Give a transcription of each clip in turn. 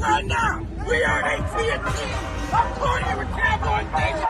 right now. We are at AT&T. I'm partying with Cowboys Nation.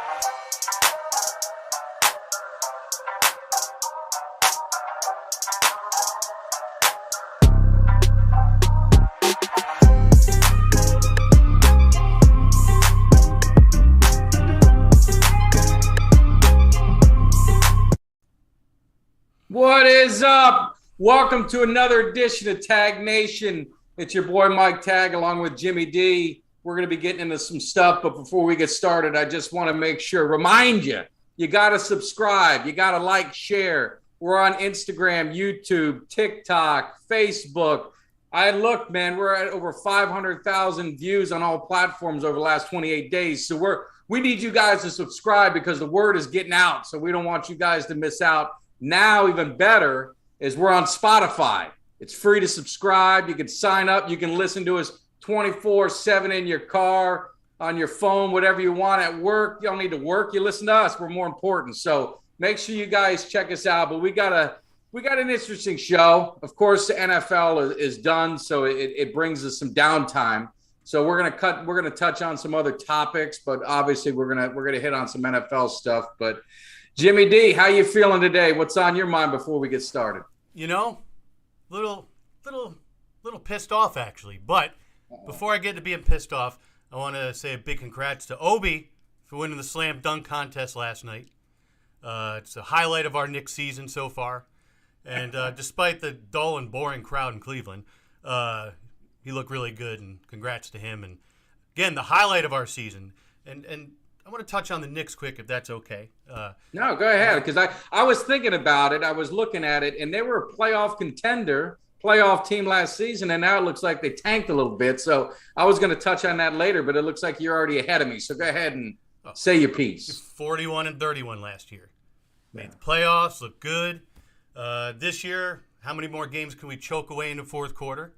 What is up? Welcome to another edition of Tag Nation. It's your boy Mike Tag along with Jimmy D. We're going to be getting into some stuff, but before we get started, I just want to remind you, you got to subscribe. You got to like, share. We're on Instagram, YouTube, TikTok, Facebook. Look, man, we're at over 500,000 views on all platforms over the last 28 days. So we need you guys to subscribe because the word is getting out. So we don't want you guys to miss out. Now, even better, is we're on Spotify. It's free to subscribe. You can sign up. You can listen to us 24/7 in your car, on your phone, whatever you want at work. You don't need to work. You listen to us. We're more important. So make sure you guys check us out. But we got an interesting show. Of course, the NFL is done, so it brings us some downtime. So we're gonna touch on some other topics, but obviously we're gonna hit on some NFL stuff. But Jimmy D, how you feeling today? What's on your mind before we get started? You know, little pissed off actually. But before I get to being pissed off, I want to say a big congrats to Obi for winning the slam dunk contest last night. It's a highlight of our Knicks season so far. And despite the dull and boring crowd in Cleveland, he looked really good. And congrats to him. And again, the highlight of our season. And I want to touch on the Knicks quick, if that's okay. No, go ahead, because I was thinking about it. I was looking at it, and they were a playoff team last season, and now it looks like they tanked a little bit. So I was going to touch on that later, but it looks like you're already ahead of me. So go ahead and say your piece. 41-31 last year. Made the playoffs, look good. This year, how many more games can we choke away in the fourth quarter?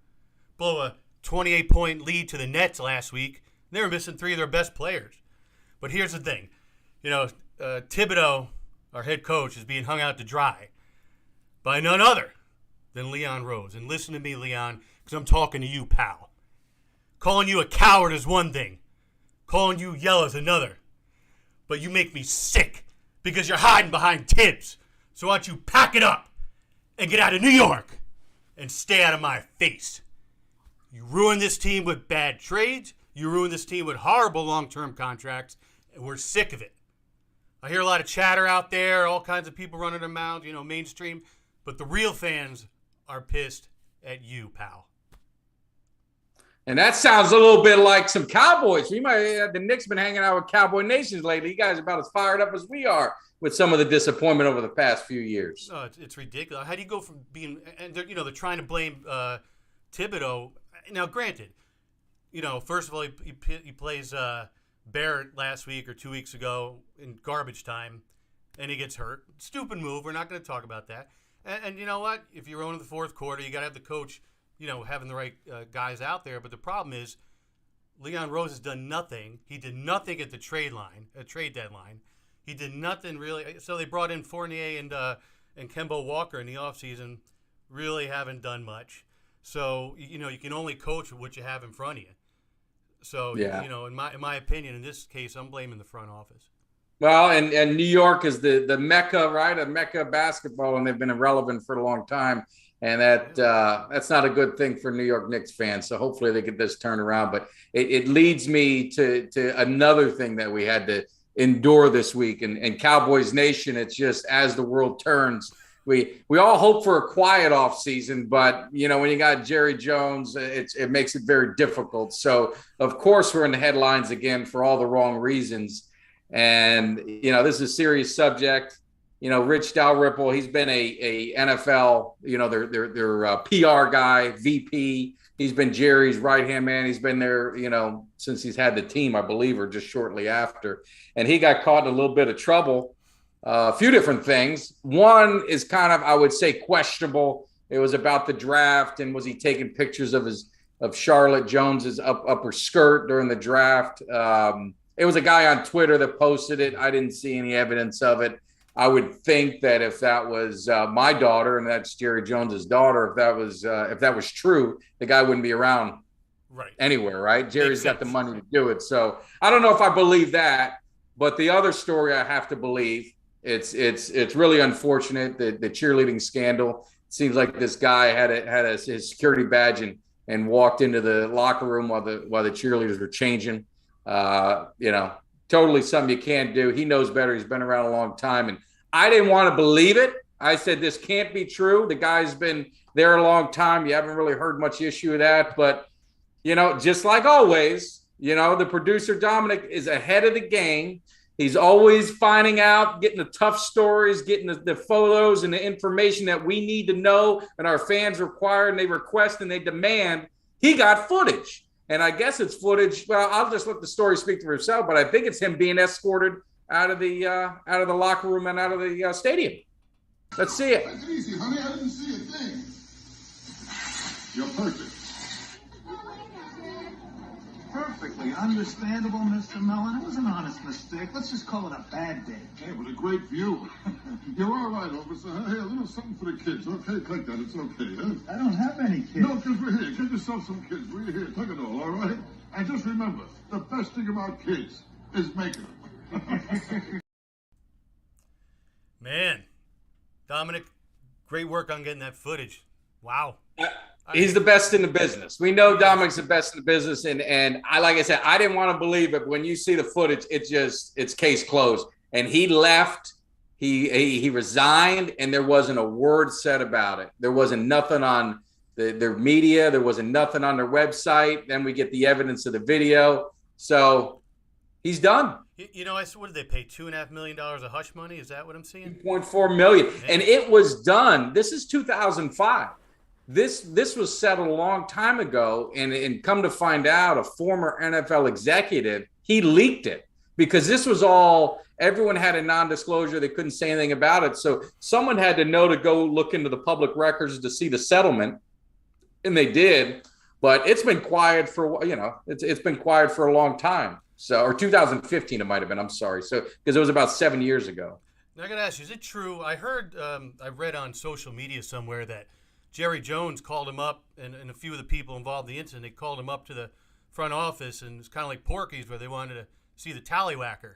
Blow a 28-point lead to the Nets last week. They were missing three of their best players. But here's the thing. You know, Thibodeau, our head coach, is being hung out to dry by none other than Leon Rose. And listen to me, Leon, because I'm talking to you, pal. Calling you a coward is one thing. Calling you yellow is another. But you make me sick because you're hiding behind Tibbs. So why don't you pack it up and get out of New York and stay out of my face? You ruined this team with bad trades. You ruined this team with horrible long-term contracts. And we're sick of it. I hear a lot of chatter out there, all kinds of people running their mouths, mainstream. But the real fans are pissed at you, pal. And that sounds a little bit like some Cowboys. The Knicks been hanging out with Cowboy Nations lately. You guys are about as fired up as we are with some of the disappointment over the past few years. Oh, it's ridiculous. How do you go from being – and they're trying to blame Thibodeau. Now, granted, first of all, he plays Barrett last week or 2 weeks ago in garbage time, and he gets hurt. Stupid move. We're not going to talk about that. And you know what? If you're owning the fourth quarter, you got to have the coach, having the right guys out there. But the problem is Leon Rose has done nothing. He did nothing at the trade deadline. He did nothing really. So they brought in Fournier and Kemba Walker in the offseason. Really haven't done much. So, you can only coach with what you have in front of you. So, yeah. In my opinion, in this case, I'm blaming the front office. Well, and New York is the mecca, right? A mecca of basketball, and they've been irrelevant for a long time. And that's not a good thing for New York Knicks fans. So hopefully they get this turned around. But it leads me to another thing that we had to endure this week. And Cowboys Nation, it's just as the world turns, we all hope for a quiet off season, but when you got Jerry Jones, it makes it very difficult. So of course we're in the headlines again for all the wrong reasons. And this is a serious subject. Rich Dalrymple, he's been a NFL, their PR guy, VP. He's been Jerry's right-hand man. He's been there, since he's had the team, I believe, or just shortly after. And he got caught in a little bit of trouble. A few different things. One is kind of, I would say, questionable. It was about the draft, and was he taking pictures of Charlotte Jones's upper skirt during the draft? It was a guy on Twitter that posted it. I didn't see any evidence of it. I would think that if that was my daughter, and that's Jerry Jones's daughter, if that was true, the guy wouldn't be around anywhere, right? Jerry's got the money to do it. So I don't know if I believe that, but the other story I have to believe. It's really unfortunate that the cheerleading scandal. It seems like this guy had his security badge and walked into the locker room while the cheerleaders were changing. Totally something you can't do. He knows better. He's been around a long time, and I didn't want to believe it. I said this can't be true. The guy's been there a long time. You haven't really heard much issue of that, but just like always, the producer Dominic is ahead of the game. He's always finding out, getting the tough stories, getting the photos and the information that we need to know and our fans require and they request and they demand. He got footage. And I guess it's footage. Well, I'll just let the story speak for itself, but I think it's him being escorted out of the locker room and out of the stadium. Let's see it. Take it easy, honey. I didn't see a thing. You're perfect. Perfectly understandable, Mr. Mellon. It was an honest mistake. Let's just call it a bad day. Hey, with a great view. You're all right, officer. Hey, a little something for the kids. Okay, take that. It's okay, huh? I don't have any kids. No, because we're here. Get yourself some kids. We're here. Take it all right? And just remember, the best thing about kids is making them. Man, Dominic, great work on getting that footage. Wow. He's the best in the business. We know Dominic's the best in the business, and like I said, I didn't want to believe it. But when you see the footage, it's case closed. And he left. He resigned, and there wasn't a word said about it. There wasn't nothing on their media. There wasn't nothing on their website. Then we get the evidence of the video. So he's done. What did they pay? $2.5 million of hush money? Is that what I'm seeing? $2.4 million, and it was done. This is 2005. This was settled a long time ago, and come to find out, a former NFL executive, he leaked it because this was all, everyone had a non-disclosure. They couldn't say anything about it. So someone had to know to go look into the public records to see the settlement, and they did. But it's been quiet for, it's been quiet for a long time. So, or 2015 it might have been. I'm sorry. So, because it was about 7 years ago. Now I got to ask you, is it true? I heard, I read on social media somewhere that Jerry Jones called him up, and a few of the people involved in the incident, they called him up to the front office, and it's kind of like Porky's where they wanted to see the tallywhacker.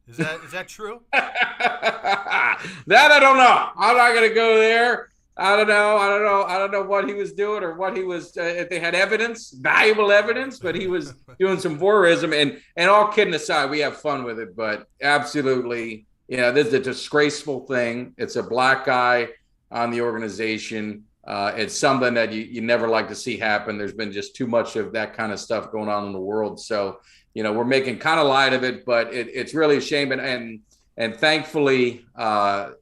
Is that true? That I don't know. I'm not going to go there. I don't know what he was doing or what he was. If they had evidence, valuable evidence, but he was doing some voyeurism. And all kidding aside, we have fun with it. But absolutely, this is a disgraceful thing. It's a black guy on the organization. It's something that you never like to see happen. There's been just too much of that kind of stuff going on in the world. So, we're making kind of light of it, but it's really a shame. And thankfully,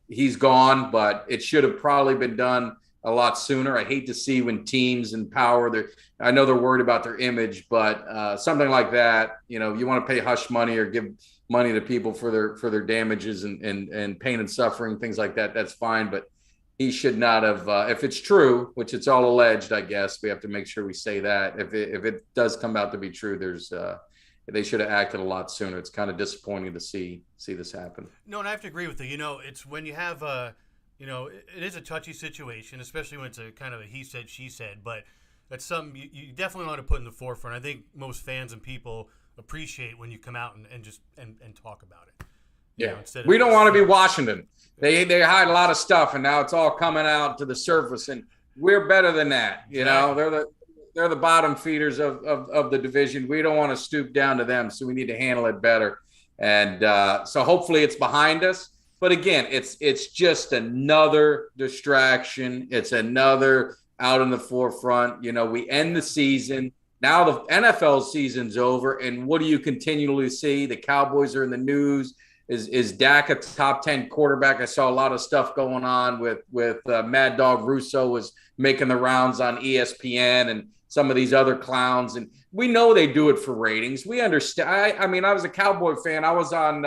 he's gone, but it should have probably been done a lot sooner. I hate to see when teams in power, I know they're worried about their image, but something like that, you want to pay hush money or give money to people for their damages and pain and suffering, things like that. That's fine. But he should not have, if it's true, which it's all alleged, I guess we have to make sure we say that. If it does come out to be true, they should have acted a lot sooner. It's kind of disappointing to see this happen. No, and I have to agree with you. It's when you have it is a touchy situation, especially when it's a kind of a he said, she said, but that's something you definitely want to put in the forefront. I think most fans and people appreciate when you come out and talk about it. Yeah, we don't want to be Washington. They hide a lot of stuff, and now it's all coming out to the surface, and we're better than that. They're the bottom feeders of the division. We don't want to stoop down to them, so we need to handle it better. And so hopefully it's behind us. But again, it's just another distraction. It's another out in the forefront. We end the season. Now the NFL season's over, and what do you continually see? The Cowboys are in the news. Is Dak a top 10 quarterback? I saw a lot of stuff going on with Mad Dog Russo was making the rounds on ESPN and some of these other clowns. And we know they do it for ratings. We understand. I was a Cowboy fan. I was on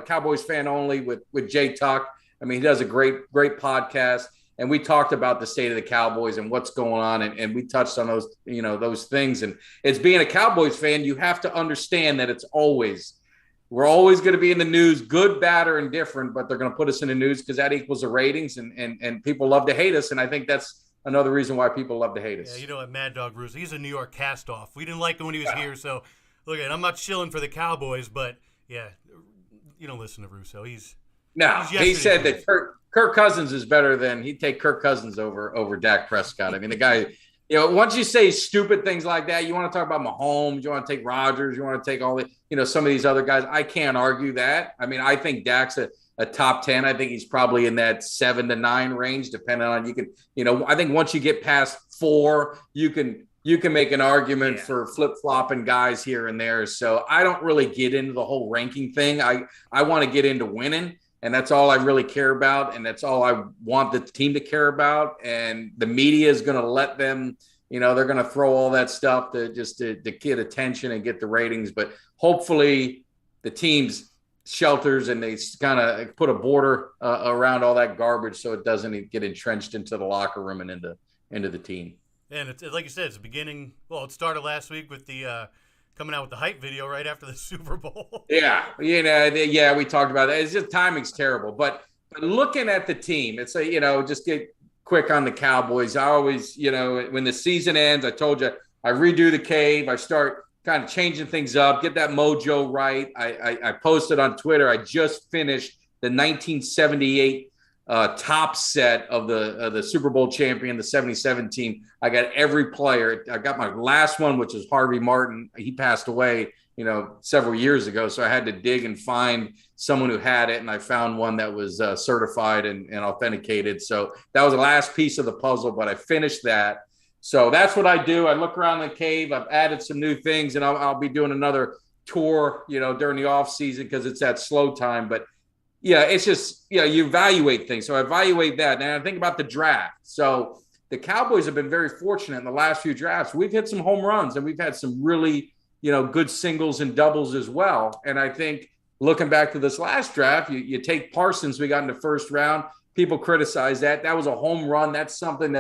Cowboys Fan Only with Jay Tuck. He does a great podcast. And we talked about the state of the Cowboys and what's going on. And we touched on those things. And it's being a Cowboys fan, you have to understand that we're always going to be in the news, good, bad, or indifferent, but they're going to put us in the news because that equals the ratings, and people love to hate us. And I think that's another reason why people love to hate us. Yeah, you know what, Mad Dog Russo, he's a New York cast-off. We didn't like him when he was here, so look at, I'm not shilling for the Cowboys, but yeah, you don't listen to Russo. He said that Kirk Cousins is better than he'd take Kirk Cousins over Dak Prescott. I mean, the guy, once you say stupid things like that, you want to talk about Mahomes, you want to take Rodgers, you want to take all the, some of these other guys. I can't argue that. I mean, I think Dak's a top 10. I think he's probably in that 7 to 9 range, depending on I think once you get past 4, you can make an argument for flip-flopping guys here and there. So I don't really get into the whole ranking thing. I want to get into winning. And that's all I really care about. And that's all I want the team to care about. And the media is going to let them, they're going to throw all that stuff to get attention and get the ratings. But hopefully the team's shelters and they kind of put a border around all that garbage so it doesn't get entrenched into the locker room and into the team. And it's, like you said, it's the beginning. Well, it started last week with the coming out with the hype video right after the Super Bowl. Yeah, we talked about that. It's just timing's terrible. But looking at the team, it's just get quick on the Cowboys. I always, when the season ends, I told you I redo the cave. I start kind of changing things up, get that mojo right. I posted on Twitter. I just finished the 1978 top set of the Super Bowl champion, the 77 team. I got every player. I got my last one, which is Harvey Martin. He passed away, several years ago. So I had to dig and find someone who had it. And I found one that was certified and authenticated. So that was the last piece of the puzzle, but I finished that. So that's what I do. I look around the cave. I've added some new things, and I'll be doing another tour, during the off season because it's that slow time. But yeah, it's just, you evaluate things. So I evaluate that. And I think about the draft. So the Cowboys have been very fortunate in the last few drafts. We've hit some home runs and we've had some really, good singles and doubles as well. And I think looking back to this last draft, you take Parsons, we got in the first round. People criticize that. That was a home run. That's something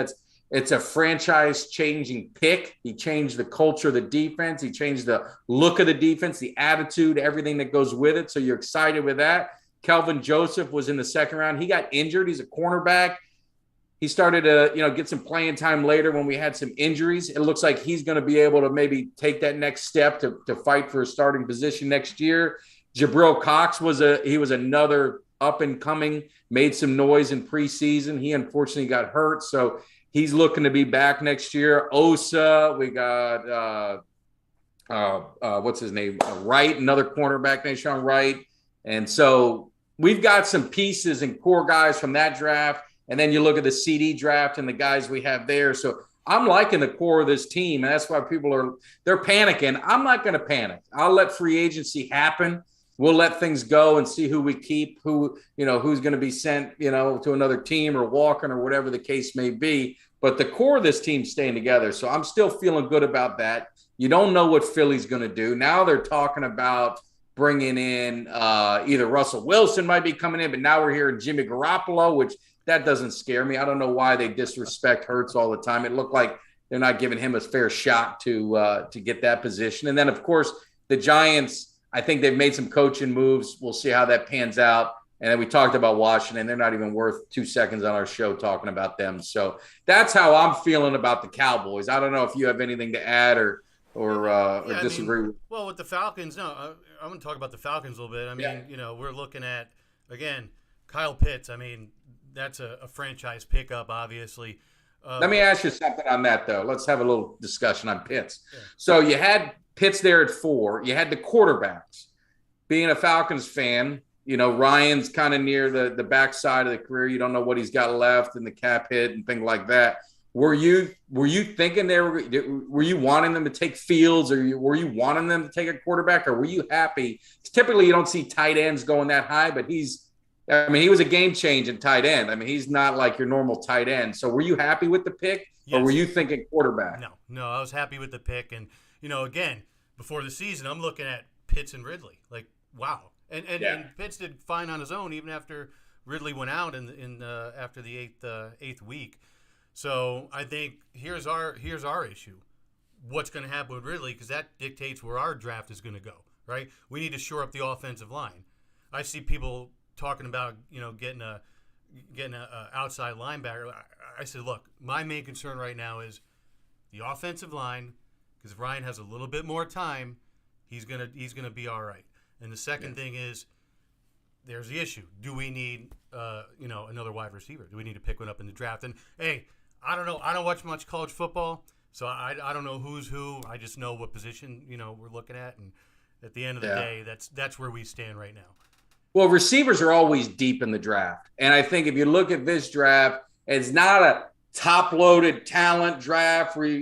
it's a franchise-changing pick. He changed the culture of the defense. He changed the look of the defense, the attitude, everything that goes with it. So you're excited with that. Kelvin Joseph was in the second round. He got injured. He's a cornerback. He started to, get some playing time later when we had some injuries. It looks like he's going to be able to maybe take that next step to fight for a starting position next year. Jabril Cox was another up and coming, made some noise in preseason. He unfortunately got hurt. So he's looking to be back next year. Osa, we got what's his name? Wright, another cornerback named Sean Wright. And so we've got some pieces and core guys from that draft. And then you look at the CD draft and the guys we have there. So I'm liking the core of this team. And that's why they're panicking. I'm not going to panic. I'll let free agency happen. We'll let things go and see who we keep, who's going to be sent, to another team or walking or whatever the case may be. But the core of this team's staying together. So I'm still feeling good about that. You don't know what Philly's going to do. Now they're talking about bringing in either Russell Wilson might be coming in, but now we're hearing Jimmy Garoppolo, which that doesn't scare me. I don't know why they disrespect Hurts all the time. It looked like they're not giving him a fair shot to get that position. And then, of course, the Giants, I think they've made some coaching moves. We'll see how that pans out. And then we talked about Washington. They're not even worth 2 seconds on our show talking about them. So that's how I'm feeling about the Cowboys. I don't know if you have anything to add or disagree with. Well, with the Falcons, no, I'm going to talk about the Falcons a little bit. I mean, we're looking at, again, Kyle Pitts. I mean, that's a franchise pickup, obviously. Let me ask you something on that, though. Let's have a little discussion on Pitts. Yeah. So you had Pitts there at 4. You had the quarterbacks. Being a Falcons fan, Ryan's kind of near the backside of the career. You don't know what he's got left and the cap hit and things like that. Were you thinking were you wanting them to take Fields, or were you wanting them to take a quarterback, or were you happy? Typically, you don't see tight ends going that high, but he was a game-changing tight end. I mean, he's not like your normal tight end. So were you happy with the pick, or were you thinking quarterback? No, I was happy with the pick. And, again, before the season, I'm looking at Pitts and Ridley. Like, wow. And Pitts did fine on his own even after Ridley went out in after the eighth week. So I think here's our issue. What's going to happen with Ridley, because that dictates where our draft is going to go, right? We need to shore up the offensive line. I see people talking about, getting getting an outside linebacker. I said, look, my main concern right now is the offensive line, because if Ryan has a little bit more time, he's gonna be all right. And the second thing is, there's the issue. Do we need another wide receiver? Do we need to pick one up in the draft? And hey, I don't know. I don't watch much college football, so I don't know who's who. I just know what position we're looking at, and at the end of the day, that's where we stand right now. Well, receivers are always deep in the draft. And I think if you look at this draft, it's not a top-loaded talent draft where,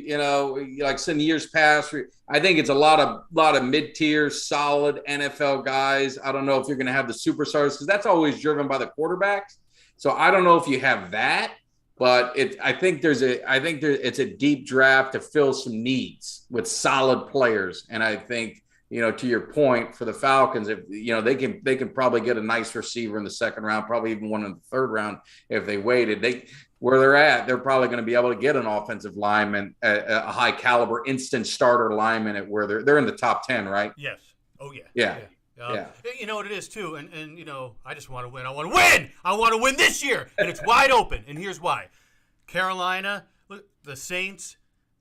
like some years past. I think it's a lot of mid-tier, solid NFL guys. I don't know if you're going to have the superstars because that's always driven by the quarterbacks. So I don't know if you have that, but I think it's a deep draft to fill some needs with solid players. And I think, to your point, for the Falcons, if they can probably get a nice receiver in the second round, probably even one in the third round if they waited. Where they're at, they're probably going to be able to get an offensive lineman, a high caliber instant starter lineman at where they're in the top 10, right? Yes. Oh yeah. Yeah. You know what it is too, and I just want to win. I want to win. I want to win this year, and it's wide open. And here's why: Carolina, the Saints,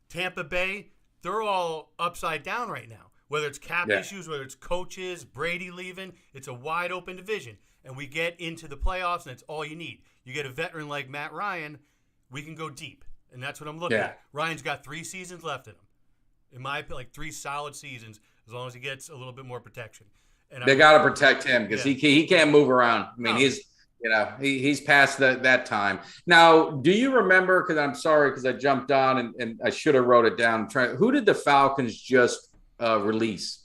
Tampa Bay, they're all upside down right now. Whether it's cap issues, whether it's coaches, Brady leaving, it's a wide open division. And we get into the playoffs, and it's all you need. You get a veteran like Matt Ryan, we can go deep. And that's what I'm looking at. Ryan's got 3 seasons left in him. In my opinion, 3 solid seasons, as long as he gets a little bit more protection. And they got to protect him because he can't move around. I mean, he's past that time. Now, do you remember, because I'm sorry, because I jumped on and I should have wrote it down. Who did the Falcons just release?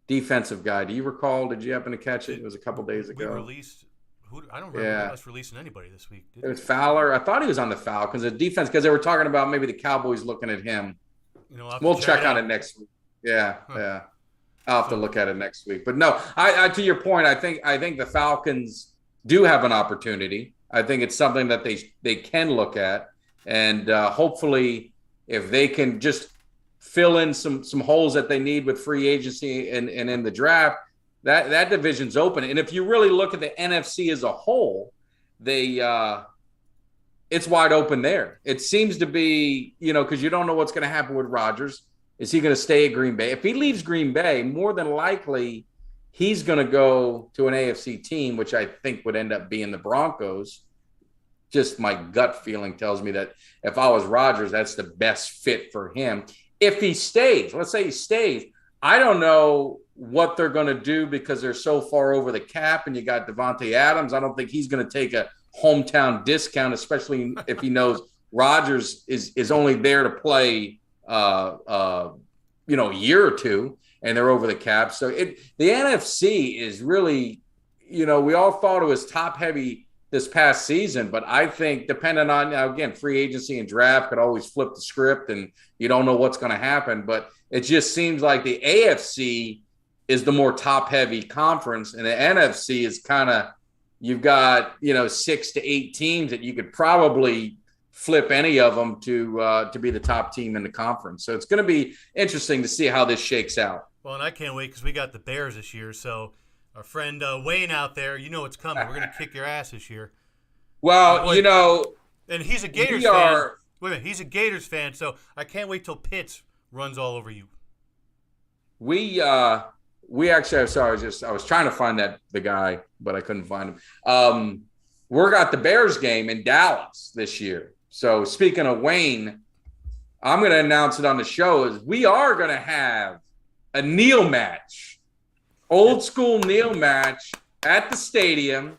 Defensive guy. Do you recall? Did you happen to catch it? It was a couple days ago. We released. I don't remember us releasing anybody this week. It was Fowler. I thought he was on the Falcons. The defense, because they were talking about maybe the Cowboys looking at him. We'll check on it next week. Yeah. I'll have to look at it next week. But no, I to your point, I think the Falcons do have an opportunity. I think it's something that they can look at, and hopefully, if they can just fill in some holes that they need with free agency and in the draft, that division's open. And if you really look at the NFC as a whole, it's wide open there. It seems to be, because you don't know what's going to happen with Rodgers. Is he going to stay at Green Bay? If he leaves Green Bay, more than likely he's going to go to an AFC team, which I think would end up being the Broncos. Just my gut feeling tells me that if I was Rodgers, that's the best fit for him. If he stays, let's say he stays, I don't know what they're going to do because they're so far over the cap, and you got Devontae Adams. I don't think he's going to take a hometown discount, especially if he knows Rodgers is only there to play a year or two, and they're over the cap. So the NFC is really, we all thought it was top heavy this past season, but I think depending on, again, free agency and draft could always flip the script and you don't know what's going to happen, but it just seems like the AFC is the more top heavy conference, and the NFC is kind of, you've got, 6 to 8 teams that you could probably flip any of them to be the top team in the conference. So it's going to be interesting to see how this shakes out. Well, and I can't wait because we got the Bears this year. So our friend Wayne out there, what's coming. We're going to kick your ass this year. Well, and he's a Gators fan. Wait a minute, he's a Gators fan, so I can't wait till Pitts runs all over you. We actually, I was trying to find the guy, but I couldn't find him. We're got the Bears game in Dallas this year. So speaking of Wayne, I'm going to announce it on the show is we are going to have a kneel match, old school kneel match at the stadium,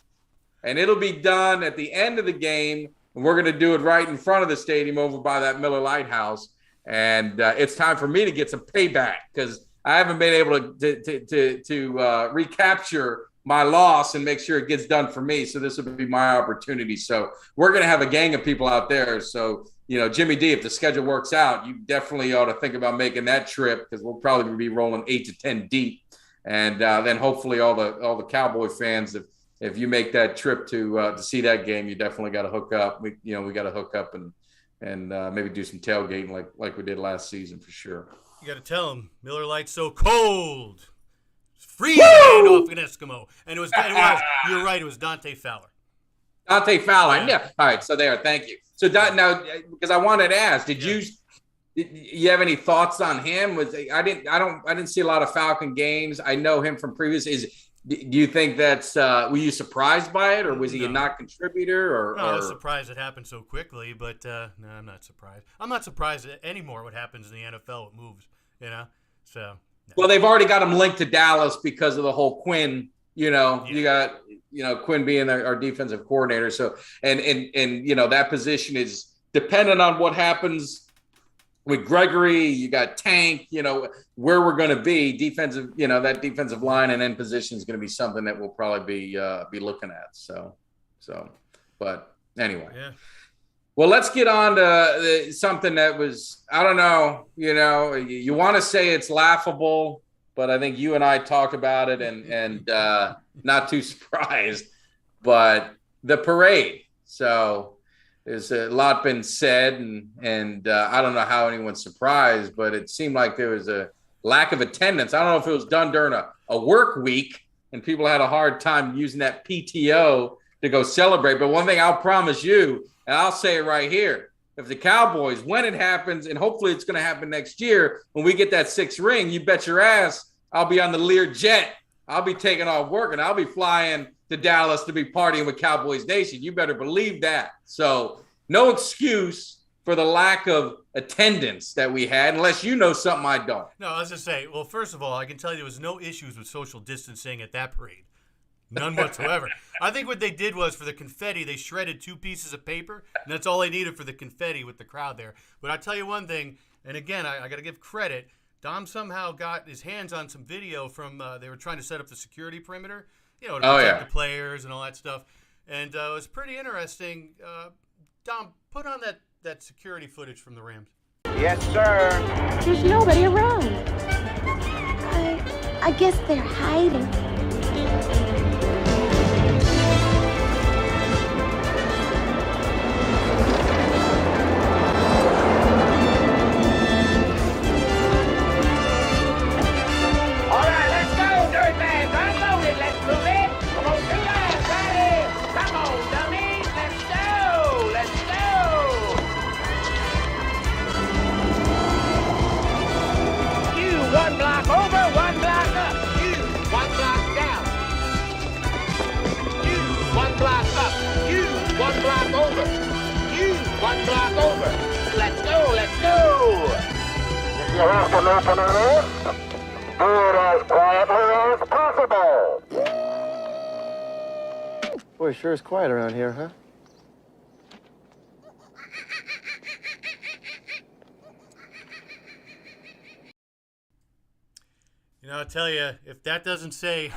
and it'll be done at the end of the game. And we're going to do it right in front of the stadium over by that Miller Lighthouse. And it's time for me to get some payback because I haven't been able to recapture my loss and make sure it gets done for me. So this will be my opportunity. So we're going to have a gang of people out there. So, Jimmy D, if the schedule works out, you definitely ought to think about making that trip because we'll probably be rolling 8 to 10 deep. And then hopefully all the Cowboy fans, if you make that trip to see that game, you definitely got to hook up. We got to hook up and maybe do some tailgating like we did last season for sure. You got to tell him Miller Lite's so cold. It's freezing off an Eskimo. And it was you're right, it was Dante Fowler. Dante Fowler. Yeah. Yeah. All right. So there. Thank you. So now, because I wanted to ask, did you have any thoughts on him? I didn't see a lot of Falcon games. I know him from previous. Do you think that's were you surprised by it, or was he a not contributor? No, I was surprised it happened so quickly, but no, I'm not surprised. I'm not surprised anymore what happens in the NFL. It moves, So. No. Well, they've already got him linked to Dallas because of the whole Quinn. You got Quinn being our defensive coordinator. So and that position is dependent on what happens with Gregory. You got Tank. Where we're going to be defensive. That defensive line and end position is going to be something that we'll probably be looking at. So, but anyway. Yeah. Well, let's get on to something that was, I don't know, you want to say it's laughable, but I think you and I talked about it and not too surprised, but the parade. So there's a lot been said and I don't know how anyone's surprised, but it seemed like there was a lack of attendance. I don't know if it was done during a work week and people had a hard time using that PTO to go celebrate. But one thing I'll promise you, and I'll say it right here, if the Cowboys, when it happens, and hopefully it's going to happen next year, when we get that 6th ring, you bet your ass I'll be on the Lear jet. I'll be taking off work, and I'll be flying to Dallas to be partying with Cowboys Nation. You better believe that. So no excuse for the lack of attendance that we had, unless you know something I don't. No, I was just say, well, first of all, I can tell you there was no issues with social distancing at that parade. None whatsoever. I think what they did was for the confetti, they shredded 2 pieces of paper, and that's all they needed for the confetti with the crowd there. But I tell you one thing, and again, I got to give credit. Dom somehow got his hands on some video from they were trying to set up the security perimeter, to protect the players and all that stuff. And it was pretty interesting. Dom, put on that security footage from the Rams. Yes, sir. There's nobody around. I guess they're hiding. All right, let's go, dirtbags. Unloaded. Let's move it. Come on, come on, buddy. Come on, dummies. Let's go. Let's go. You 1 block over, 1 block up. You 1 block down. You 1 block up. You 1 block over. You 1 block over. Let's go. Let's go. You have to open it up. Do it as quietly as possible. Boy, sure is quiet around here, huh? I'll tell you, if that doesn't say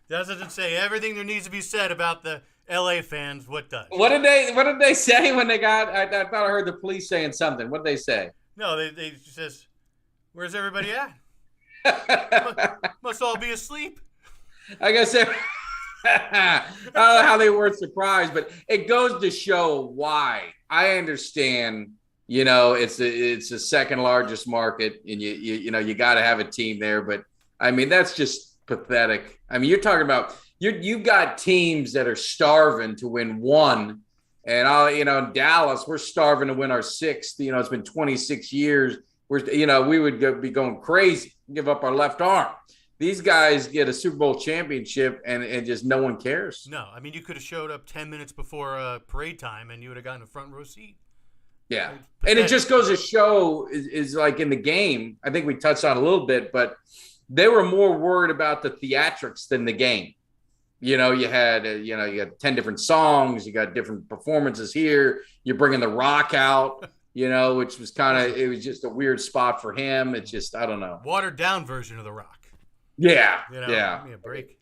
everything there needs to be said about the LA fans, what does? What did they say when they got? I thought I heard the police saying something. What did they say? No, they says, "Where's everybody at? Must all be asleep." I guess I don't know how they weren't surprised, but it goes to show why. I understand. It's the second largest market, and you got to have a team there. But I mean, that's just pathetic. I mean, you're talking about you've got teams that are starving to win 1, and Dallas, we're starving to win our 6th. It's been 26 years. We would be going crazy, give up our left arm. These guys get a Super Bowl championship, and just no one cares. No, I mean, you could have showed up 10 minutes before parade time, and you would have gotten a front row seat. Yeah. And it just goes to show is like in the game, I think we touched on a little bit, but they were more worried about the theatrics than the game. You had 10 different songs, you got different performances here. You're bringing The Rock out, which was it was just a weird spot for him. It's just, I don't know. Watered down version of The Rock. Yeah. Yeah. Give me a break.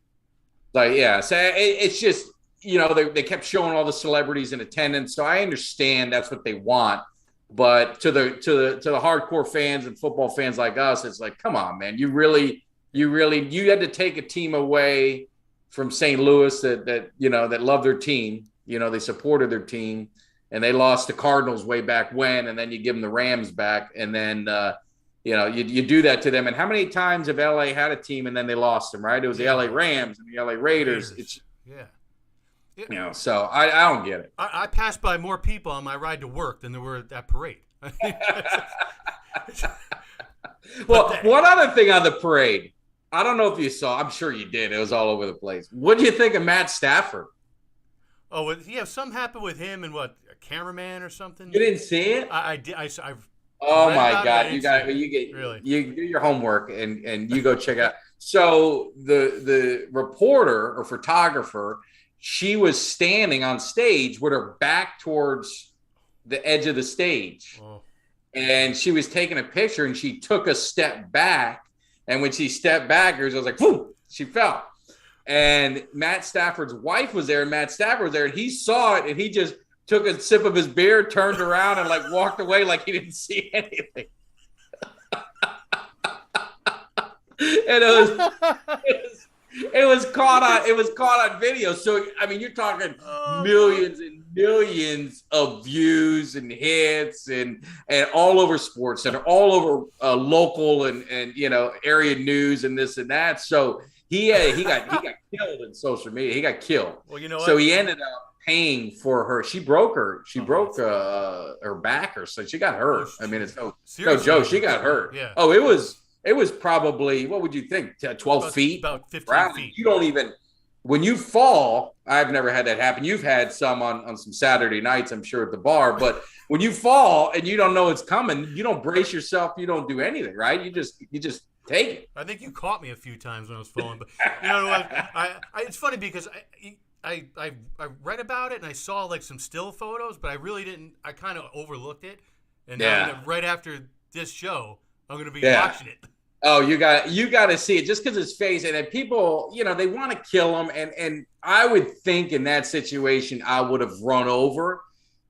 Like, yeah. So it's just, they kept showing all the celebrities in attendance. So I understand that's what they want. But to the hardcore fans and football fans like us, it's like, come on, man. You had to take a team away from St. Louis that loved their team. They supported their team, and they lost the Cardinals way back when, and then you give them the Rams back, and then you do that to them. And how many times have LA had a team and then they lost them, right? It was the LA Rams and the LA Raiders. You know, so I don't get it. I passed by more people on my ride to work than there were at that parade. Well, one other thing on the parade, I don't know if you saw. I'm sure you did. It was all over the place. What do you think of Matt Stafford? Oh, yeah, something happened with him and what, a cameraman or something? You didn't see it? I did. I've Oh my God! You do your homework and you go check it out. So the reporter or photographer, she was standing on stage with her back towards the edge of the stage, and she was taking a picture. And she took a step back, and when she stepped back, it was like, boom, she fell. And Matt Stafford's wife was there, and Matt Stafford was there, and he saw it, and he just took a sip of his beer, turned around, and like walked away like he didn't see anything. And it was caught on video. So I mean, you're talking millions and millions of views and hits and all over sports and all over local and area news and this and that. So he got killed in social media. He got killed. Well, you know what? So he ended up paying for her. She broke her back or so. She got hurt. I mean, it's no joke. She got hurt. Yeah. Oh, it was probably, what would you think? 12 feet? About 15 feet. You don't even, when you fall, I've never had that happen. You've had some on some Saturday nights, I'm sure, at the bar. But when you fall and you don't know it's coming, you don't brace yourself. You don't do anything, right? You just take it. I think you caught me a few times when I was falling. But you know what? It's funny because I read about it and I saw like some still photos, but I really didn't. I kind of overlooked it. And now right after this show, I'm going to be watching it. Oh, you got to see it just because his face, and then people, they want to kill him, and I would think in that situation I would have run over.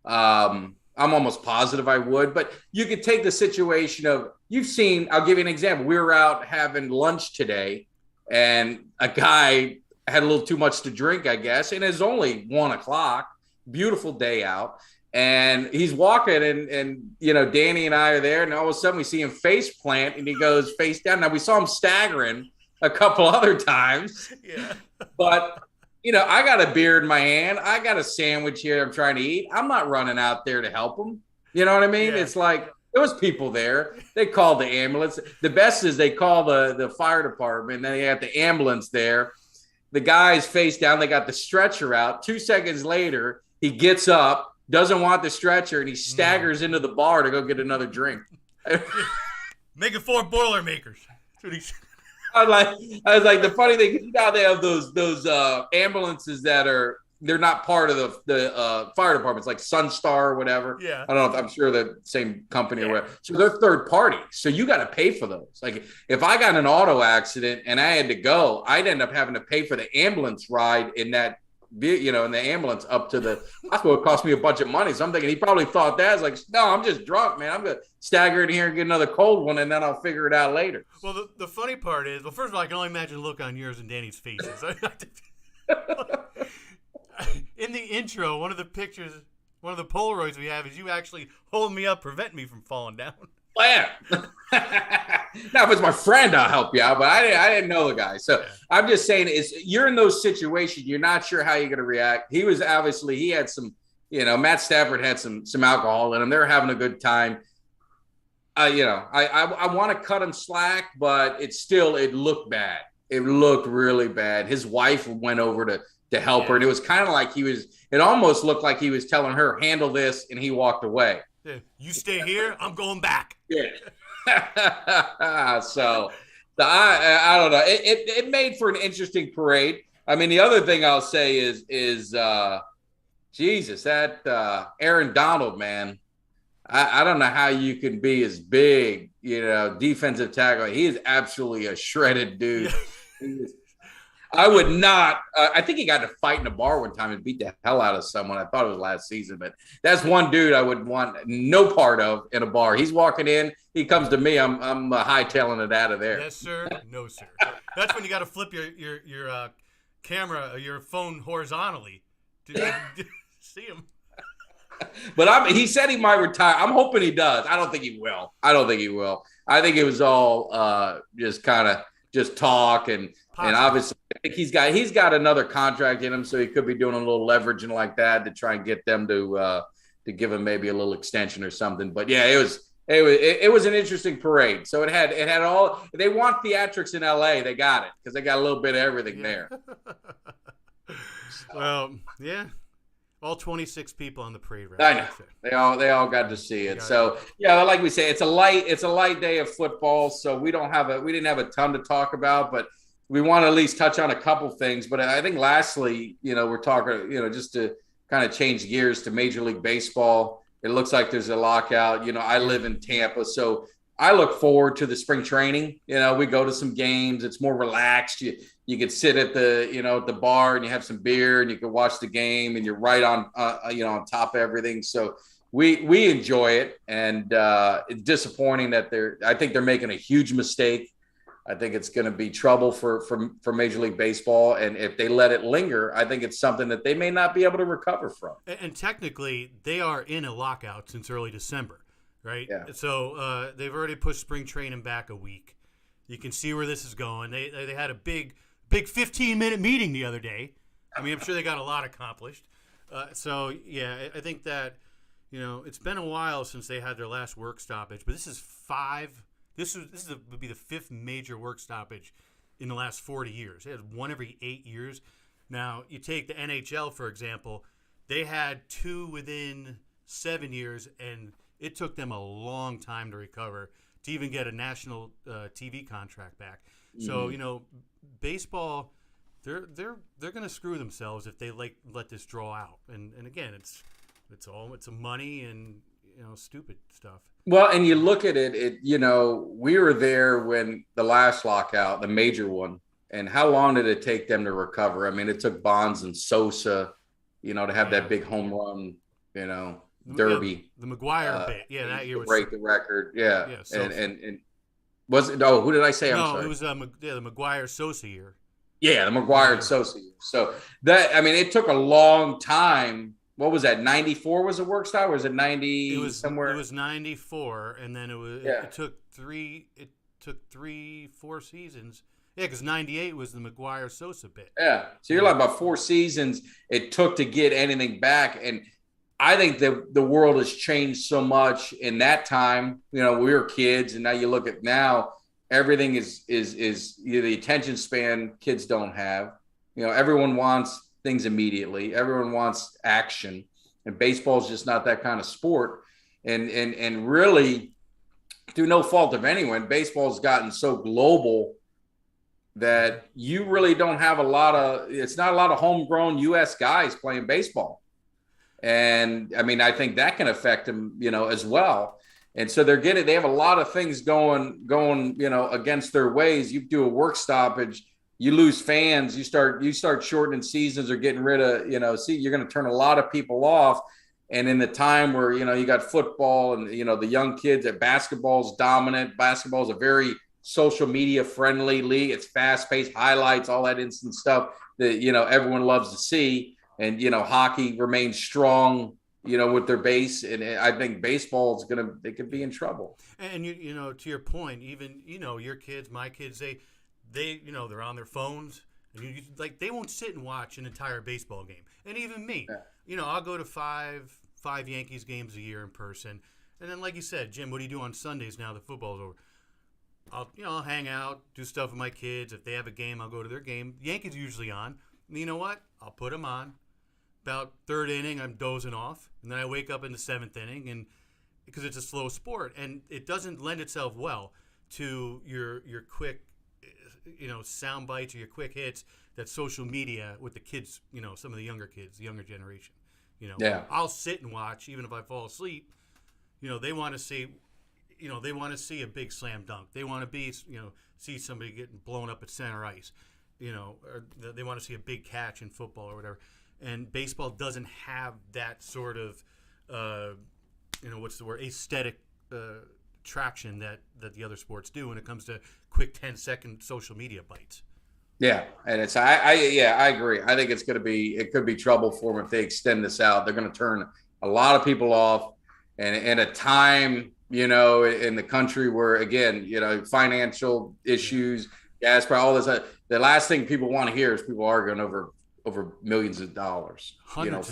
I'm almost positive I would, but you could take the situation of, you've seen. I'll give you an example. We were out having lunch today, and a guy had a little too much to drink, I guess, and it's only 1:00. Beautiful day out. And he's walking, and Danny and I are there, and all of a sudden we see him face plant, and he goes face down. Now, we saw him staggering a couple other times. Yeah. But, I got a beer in my hand. I got a sandwich here I'm trying to eat. I'm not running out there to help him. You know what I mean? Yeah. It's like, there was people there. They called the ambulance. The best is they call the fire department, and then they got the ambulance there. The guy's face down. They got the stretcher out. 2 seconds later, he gets up, doesn't want the stretcher, and he staggers into the bar to go get another drink. Making 4 Boilermakers. That's what he said. I was like, the funny thing, they have those ambulances that they're not part of the fire departments, like Sunstar or whatever. Yeah. I don't know if I'm sure the same company or whatever. So they're third party. So you got to pay for those. Like if I got in an auto accident and I had to go, I'd end up having to pay for the ambulance ride in that, in the ambulance up to the hospital. It cost me a bunch of money. So I'm thinking he probably thought that. It's like, no, I'm just drunk, man. I'm going to stagger in here and get another cold one, and then I'll figure it out later. Well, the funny part is, first of all, I can only imagine the look on yours and Danny's faces. In the intro, one of the Polaroids we have is you actually holding me up, preventing me from falling down. Yeah. Now, if it's my friend, I'll help you out, but I didn't know the guy. So I'm just saying, you're in those situations, you're not sure how you're going to react. He had some, Matt Stafford had some alcohol in him. They were having a good time. I want to cut him slack, but it looked bad. It looked really bad. His wife went over to help her, and it was kind of like it almost looked like he was telling her, handle this, and he walked away. Yeah. You stay here, I'm going back. Yeah. So I don't know. It made for an interesting parade. I mean, the other thing I'll say is Jesus, that Aaron Donald, man. I don't know how you can be as big, defensive tackle. He is absolutely a shredded dude. I would not. I think he got to fight in a bar one time and beat the hell out of someone. I thought it was last season, but that's one dude I would want no part of in a bar. He's walking in. He comes to me. I'm hightailing it out of there. Yes, sir. No, sir. That's when you got to flip your camera, your phone horizontally to see him. But he said he might retire. I'm hoping he does. I don't think he will. I think it was all just kind of just talk and obviously think he's got another contract in him, so he could be doing a little leveraging like that to try and get them to give him maybe a little extension or something. But yeah, it was an interesting parade. So it had all. They want theatrics in LA. They got it because they got a little bit of everything there. Well, yeah. All 26 people on the parade route. I know they all got to see it. So yeah, like we say, it's a light day of football. So we didn't have a ton to talk about, but we want to at least touch on a couple things. But I think lastly, we're talking, just to kind of change gears to Major League Baseball. It looks like there's a lockout. I live in Tampa, so I look forward to the spring training. We go to some games. It's more relaxed. You could sit at the at the bar and you have some beer and you can watch the game and you're right on on top of everything. So we enjoy it, and it's disappointing that I think they're making a huge mistake. I think it's going to be trouble for Major League Baseball, and if they let it linger, I think it's something that they may not be able to recover from. And technically, they are in a lockout since early December. Right? Yeah. So they've already pushed spring training back a week. You can see where this is going. They had a big 15-minute meeting the other day. I mean, I'm sure they got a lot accomplished. So, yeah, I think that, it's been a while since they had their last work stoppage. But this is would be the fifth major work stoppage in the last 40 years. They had one every 8 years. Now, you take the NHL, for example. They had two within 7 years, and it took them a long time to recover to even get a national TV contract back. Mm-hmm. So baseball, they're going to screw themselves if they let this draw out. And again, it's a money and stupid stuff. Well, and you look at it. We were there when the last lockout, the major one, and how long did it take them to recover? I mean, it took Bonds and Sosa, to have that big home run, derby. The McGuire bit. Yeah, that year was break the record. Yeah. So and was it? Oh, who did I say? I'm sorry. It was the McGuire Sosa year. Yeah, the McGuire Sosa year. So it took a long time. What was that? 94 was a work stop, or was it 90? It was somewhere. It was 94, and then it took 4 seasons. Yeah, because 98 was the McGuire Sosa bit. Yeah, so you're like about 4 seasons it took to get anything back, and I think that the world has changed so much in that time. We were kids, and now you look at now, everything is the attention span kids don't have. Everyone wants things immediately. Everyone wants action, and baseball is just not that kind of sport. And really, through no fault of anyone, baseball's gotten so global that you really don't have it's not a lot of homegrown U.S. guys playing baseball. And I think that can affect them, as well. And so they have a lot of things going, against their ways. You do a work stoppage, you lose fans, you start shortening seasons or getting rid of, you're going to turn a lot of people off. And in the time where, you got football and, the young kids, that basketball's dominant. Basketball is a very social media friendly league. It's fast paced, highlights, all that instant stuff that, everyone loves to see. And, hockey remains strong, with their base. And I think baseball is they could be in trouble. And, to your point, even, your kids, my kids, they they're on their phones. And they won't sit and watch an entire baseball game. And even me, I'll go to five Yankees games a year in person. And then, like you said, Jim, what do you do on Sundays now that football's over? I'll hang out, do stuff with my kids. If they have a game, I'll go to their game. The Yankees are usually on. And you know what? I'll put them on. About third inning, I'm dozing off, and then I wake up in the seventh inning, and because it's a slow sport, and it doesn't lend itself well to your quick, sound bites or your quick hits that social media with the kids, some of the younger kids, the younger generation, Yeah. I'll sit and watch even if I fall asleep. They want to see, they want to see a big slam dunk. They want to see somebody getting blown up at center ice, or they want to see a big catch in football or whatever. And baseball doesn't have that sort of, aesthetic traction that the other sports do when it comes to quick 10-second social media bites. Yeah, and I agree. I think it could be trouble for them if they extend this out. They're going to turn a lot of people off, and in a time, in the country where, again, financial issues, gas price, all this, the last thing people want to hear is people arguing over millions of dollars. Hundreds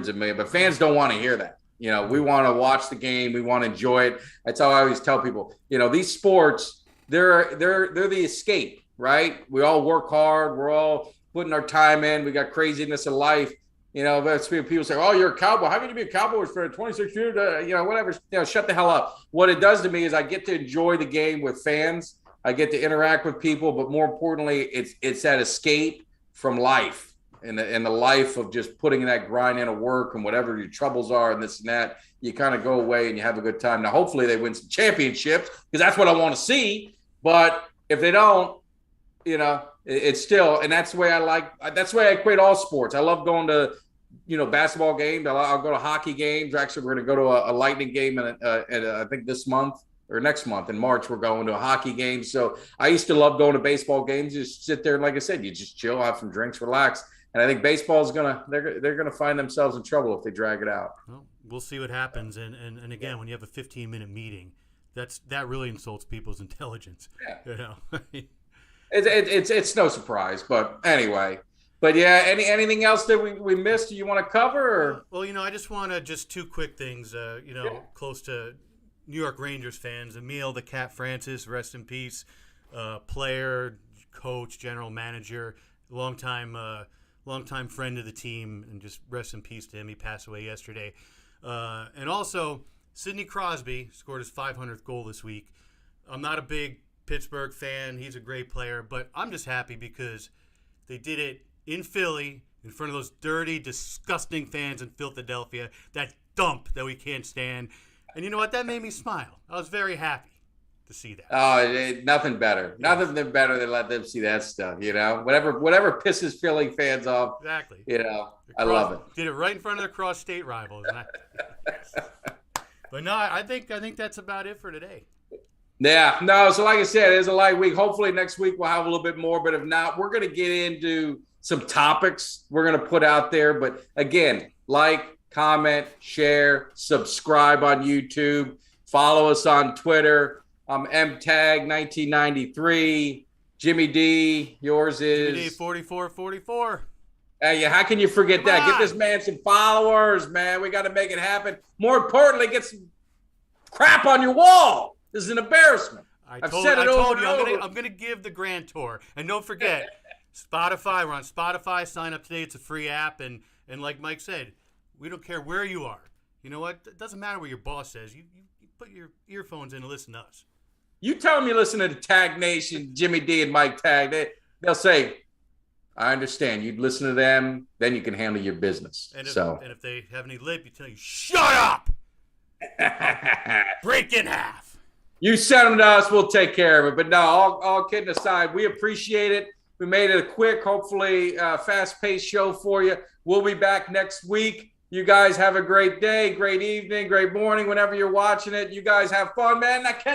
of millions, but fans don't want to hear that. We want to watch the game. We want to enjoy it. That's how I always tell people, these sports, they're the escape, right? We all work hard. We're all putting our time in. We got craziness in life. That's people say, "Oh, you're a Cowboy. How can you be a Cowboy for 26 years?" Whatever. Shut the hell up. What it does to me is I get to enjoy the game with fans. I get to interact with people, but more importantly, it's that escape from life and the life of just putting in that grind into work and whatever your troubles are and this and that. You kind of go away and you have a good time. Now, hopefully, they win some championships because that's what I want to see. But if they don't, it's still, and that's the way that's the way I equate all sports. I love going to basketball games. I'll go to hockey games. Actually, we're going to go to a Lightning game, and I think this month or next month in March, we're going to a hockey game. So I used to love going to baseball games. Just sit there, and like I said, you just chill, have some drinks, relax. And I think baseball is they're gonna find themselves in trouble if they drag it out. Well, we'll see what happens. And again, when you have a 15-minute meeting, that really insults people's intelligence. Yeah. It's no surprise, but anyway. But yeah, anything else that we missed you want to cover? Or? Well, I just want to two quick things. Close to New York Rangers fans, Emil the Cat Francis, rest in peace, player, coach, general manager, longtime friend of the team, and just rest in peace to him. He passed away yesterday. And also, Sidney Crosby scored his 500th goal this week. I'm not a big Pittsburgh fan. He's a great player, but I'm just happy because they did it in Philly, in front of those dirty, disgusting fans in Philadelphia, that dump that we can't stand. And you know what? That made me smile. I was very happy to see that. Oh, nothing better. Yeah. Nothing better than let them see that stuff, Whatever pisses Philly fans off. Exactly. I love it. Did it right in front of their cross-state rivals. But no, I think that's about it for today. Yeah, no, so like I said, it's a light week. Hopefully next week we'll have a little bit more, but if not, we're going to get into some topics we're going to put out there. But again, like, comment, share, subscribe on YouTube, follow us on Twitter. I'm MTag1993. Jimmy D, yours is? Jimmy D 4444. Hey, how can you forget that? Get this man some followers, man. We got to make it happen. More importantly, get some crap on your wall. This is an embarrassment. I've said it over and over. I'm going to give the grand tour. And don't forget, Spotify. We're on Spotify. Sign up today. It's a free app. And like Mike said, we don't care where you are. You know what? It doesn't matter what your boss says. You put your earphones in and listen to us. You tell them you listen to the Tag Nation, Jimmy D and Mike Tag. They'll say, I understand. You'd listen to them, then you can handle your business. And if they have any lip, you tell you, shut up! Break in half. You send them to us, we'll take care of it. But no, all kidding aside, we appreciate it. We made it a quick, hopefully fast-paced show for you. We'll be back next week. You guys have a great day, great evening, great morning, whenever you're watching it. You guys have fun, man. I can